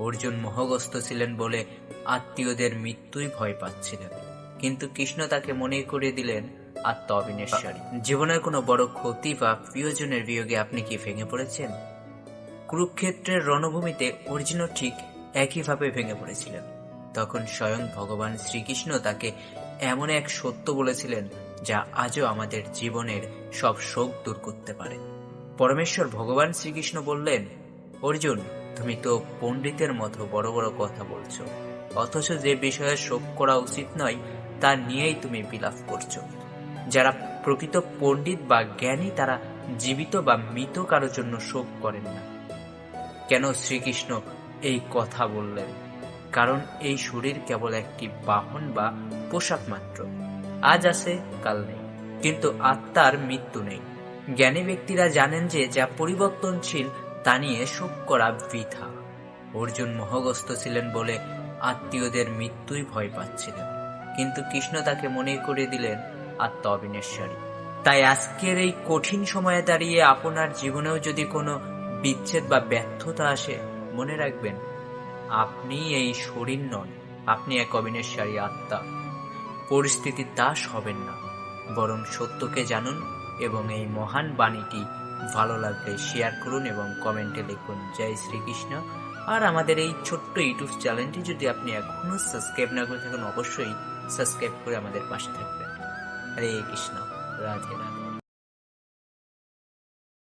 অর্জুন মোহগ্রস্ত ছিলেন বলে আত্মীয়দের মৃত্যুই ভয় পাচ্ছিলেন, কিন্তু কৃষ্ণ তাকে মনে করে দিলেন আত্মা অবিনশ্বরী। জীবনের কোনো বড় ক্ষতি বা প্রিয়জনের বিয়োগে আপনি কি ভেঙে পড়েছেন? কুরুক্ষেত্রের রণভূমিতে অর্জুনও ঠিক একইভাবে ভেঙে পড়েছিলেন। তখন স্বয়ং ভগবান শ্রীকৃষ্ণ তাকে এমন এক সত্য বলেছিলেন যা আজও আমাদের জীবনের সব শোক দূর করতে পারে। পরমেশ্বর ভগবান শ্রীকৃষ্ণ বললেন, অর্জুন, তুমি তো পণ্ডিতের মতো বড় বড় কথা বলছো, অথচ যে বিষয়ে শোক করা উচিত নয় তা নিয়েই তুমি বিলাপ করছো। যারা প্রকৃত পণ্ডিত বা জ্ঞানী তারা জীবিত বা মৃত কারোর জন্য শোক করেন না। কেন শ্রীকৃষ্ণ এই কথা বললেন? কারণ এই শরীর কেবল একটি বাহন বা পোশাক মাত্র। আজ আছে, কাল নেই, কিন্তু আত্মার মৃত্যু নেই। জ্ঞানী ব্যক্তিরা জানেন যে যা পরিবর্তনশীল তা নিয়ে শোক করা বৃথা। অর্জুন মোহগ্রস্ত ছিলেন বলে আত্মীয়দের মৃত্যুই ভয় পাচ্ছিলেন, কিন্তু কৃষ্ণ তাকে মনে করে দিলেন আত্মা অবিনশ্বরী। তাই আজকের এই কঠিন সময়ে দাঁড়িয়ে আপনার জীবনেও যদি কোনো বিচ্ছেদ বা ব্যর্থতা আসে, মনে রাখবেন আপনি এই শরীর নন, আপনি এক অবিনশ্বরী আত্মা। পরিস্থিতির দাস হবেন না, বরং সত্যকে জানুন। এবং এই মহান বাণীটি ভালো লাগলে শেয়ার করুন এবং কমেন্টে লিখুন জয় শ্রীকৃষ্ণ। আর আমাদের এই ছোট্ট ইউটিউব চ্যানেলটি যদি আপনি এখনো সাবস্ক্রাইব না করে থাকেন, অবশ্যই সাবস্ক্রাইব করে আমাদের পাশে থাকবেন। হরে কৃষ্ণ, রাধে রাধে।